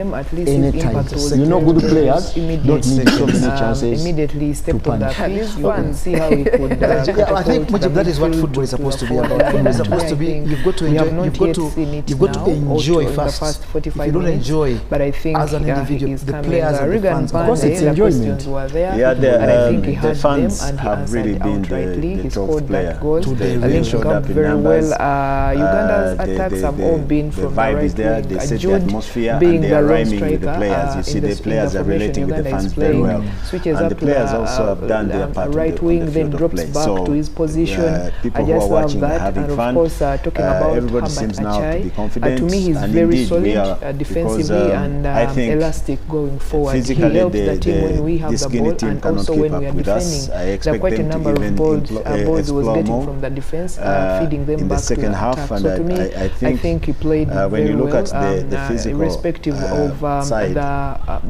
at least his impact was good players don't need so many chances. Immediately stepped on the pitch. You can see how he could. I think that is what football is supposed to be about. Football is supposed to be. You've got to enjoy. You've got to enjoy first. If you don't enjoy, but I think as an individual, the players and the fans, of course, it's enjoyment. Yeah, the fans have really been the top player. They showed up in numbers. Uganda's attacks have all been from the right wing. They set the atmosphere and they are rhyming with the players. You see, the players are relating with the fans very well. And the players also have done their part right wing, then drops back to his position. People who are watching are having fun. Of course, talking about everybody seems now to be confident. To me, he's very solid defensively and elastic going forward. He helps the team when we have the ball and also when we are defending. There are quite a number of balls he was getting from the defense, feeding them back to the attack. So to me, I think he played very well. The physical irrespective of the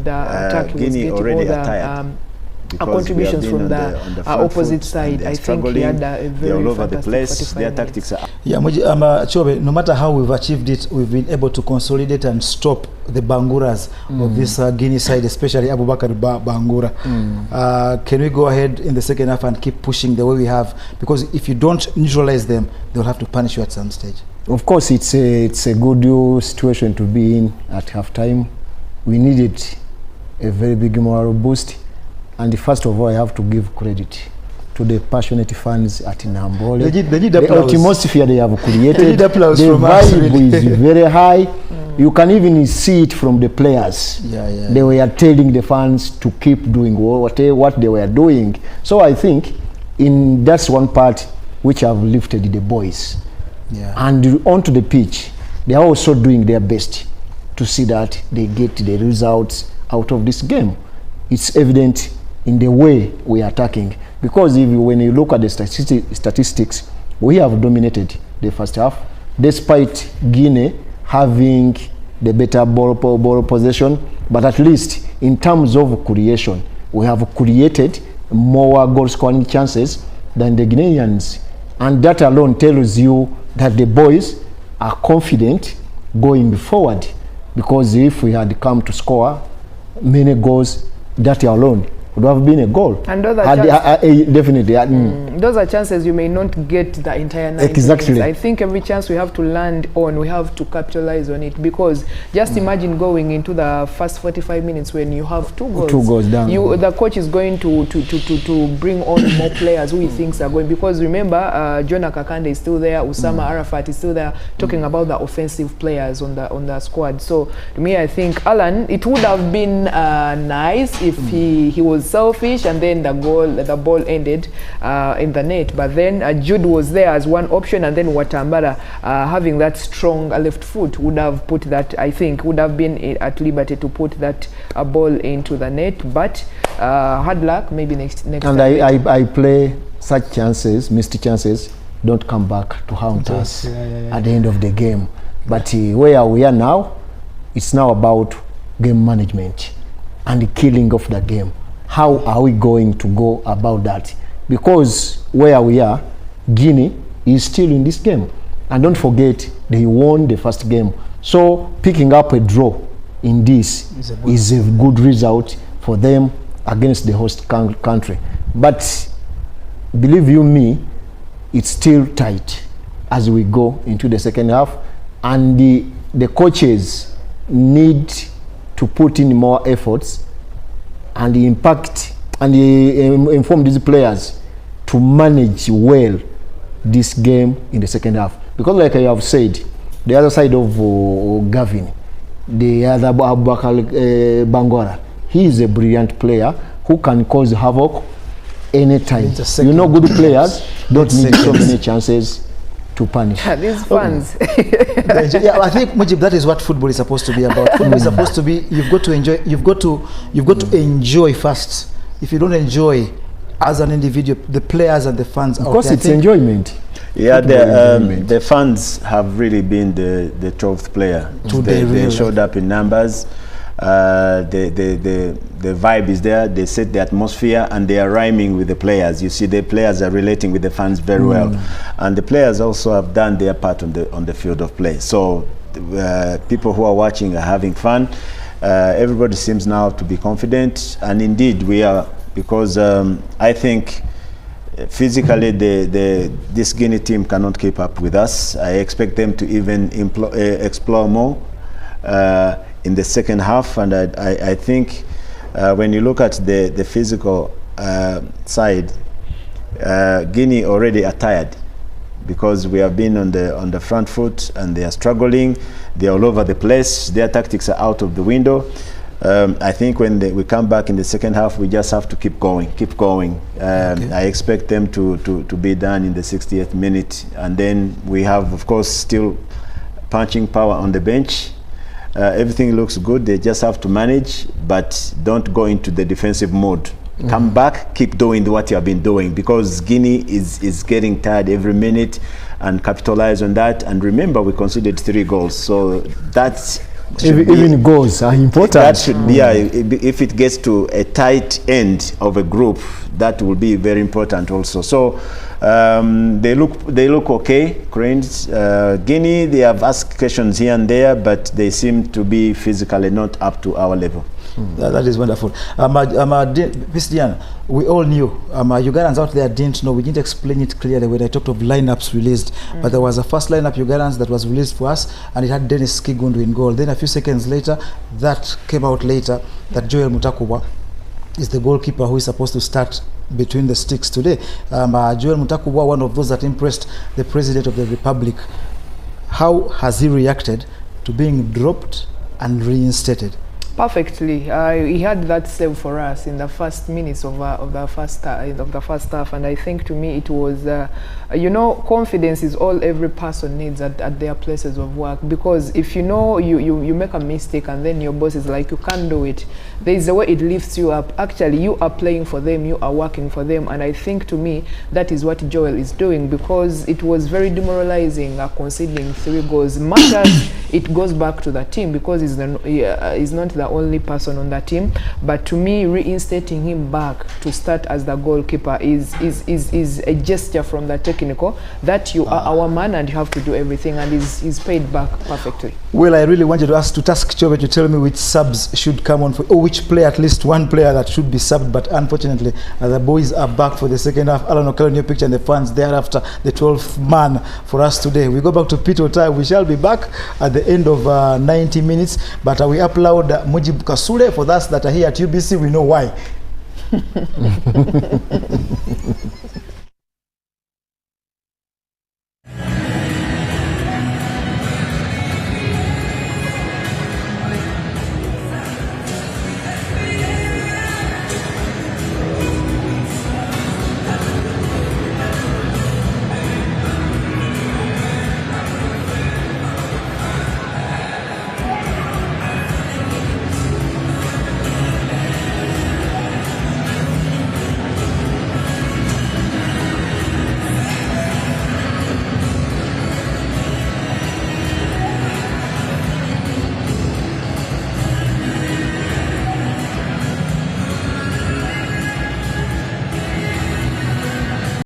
attack, he was getting all the contributions from the opposite side. I think he had a very all over the place. Their tactics are Chobe, no matter how we've achieved it, we've been able to consolidate and stop the Banguras of this Guinea side, especially Abubakar Bangura. Can we go ahead in the second half and keep pushing the way we have? Because if you don't neutralize them, they'll have to punish you at some stage. Of course, it's a good situation to be in at halftime. We needed a very big moral boost. And first of all, I have to give credit to the passionate fans at Nambole. The atmosphere they have created, the vibe is very high. You can even see it from the players. They were telling the fans to keep doing what they were doing. So I think that's one part which have lifted the boys. And onto the pitch, they are also doing their best to see that they get the results out of this game. It's evident in the way we are attacking, because when you look at the statistics, we have dominated the first half, despite Guinea having the better ball possession. But at least in terms of creation, we have created more goal scoring chances than the Guineans, and that alone tells you that the boys are confident going forward, because if we had come to score many goals, that alone would have been a goal. And those are definitely. Those are chances you may not get the entire 90 exactly minutes. I think every chance we have to land on, we have to capitalize on it, because just imagine going into the first 45 minutes when you have two goals down. The coach is going to bring on more players who he thinks are going, because remember, Jonah Kakande is still there, Usama Arafat is still there, talking about the offensive players on the squad. So to me, I think Alan, it would have been nice if he was selfish and then the ball ended in the net. But then Jude was there as one option, and then Watambara having that strong left foot would have put that, I think, would have been at liberty to put that ball into the net. But hard luck, maybe next and time. I play such chances, missed chances, don't come back to haunt us at the end of the game. But where we are now, it's now about game management and the killing of the game. How are we going to go about that? Because where we are, Guinea is still in this game. And don't forget, they won the first game. So picking up a draw in this is a good result for them against the host country. But believe you me, it's still tight as we go into the second half. And the coaches need to put in more efforts and the impact and inform these players to manage well this game in the second half. Because like I have said, the other side of Gavin, the other Abubakar Bangura, he is a brilliant player who can cause havoc anytime. You know, good players don't need so many chances to punish. These fans. I think Mujib, that is what football is supposed to be about. Football is supposed to be, you've got to enjoy. You've got to enjoy first. If you don't enjoy as an individual, the players and the fans, of course, it's enjoyment. Yeah, the fans have really been the 12th player. They showed up in numbers. The vibe is there. They set the atmosphere and they are rhyming with the players. You see, the players are relating with the fans very well, and the players also have done their part on the field of play. So people who are watching are having fun. Everybody seems now to be confident, and indeed we are, because I think physically this Guinea team cannot keep up with us. I expect them to even explore more in the second half, and I think when you look at the physical side, Guinea already are tired, because we have been on the front foot and they are struggling. They are all over the place. Their tactics are out of the window. I think when we come back in the second half, we just have to keep going. Okay. I expect them to be done in the 60th minute, and then we have, of course, still punching power on the bench. Everything looks good. They just have to manage, but don't go into the defensive mode. Come back, keep doing what you have been doing, because Guinea is getting tired every minute, and capitalize on that. And remember, we conceded 3 goals, so that's even goals are important. That should be, if it gets to a tight end of a group, that will be very important also. So they look okay. Cranes, Guinea, they have asked questions here and there, but they seem to be physically not up to our level. That is wonderful. Christian, we all knew, Ugandans out there didn't know, we didn't explain it clearly when I talked of lineups released, but there was a first lineup Ugandans that was released for us, and it had Dennis Kigundu in goal. Then a few seconds later, that came out later, that Joel Mutakubwa is the goalkeeper who is supposed to start between the sticks today. Joel Mutakubwa, one of those that impressed the President of the Republic. How has he reacted to being dropped and reinstated? Perfectly. He had that save for us in the first minutes of the first half, and I think to me it was, you know, confidence is all every person needs at their places of work, because if you know you make a mistake and then your boss is like, you can't do it, there is a way it lifts you up. Actually, you are playing for them, you are working for them, and I think to me that is what Joel is doing, because it was very demoralizing conceding 3 goals. Matters, it goes back to the team, because he's not the only person on the team, but to me reinstating him back to start as the goalkeeper is a gesture from the technical that you are our man and you have to do everything, and he's paid back perfectly. Well, I really wanted to ask to task Chove to tell me which subs should come on for, or which player, at least one player that should be subbed, but unfortunately the boys are back for the second half. Alan O'Connor, your picture, and the fans thereafter, the 12th man for us today. We go back to Peter Otai. We shall be back at the end of 90 minutes, but we upload Mujib Kasule. For us that are here at UBC, we know why.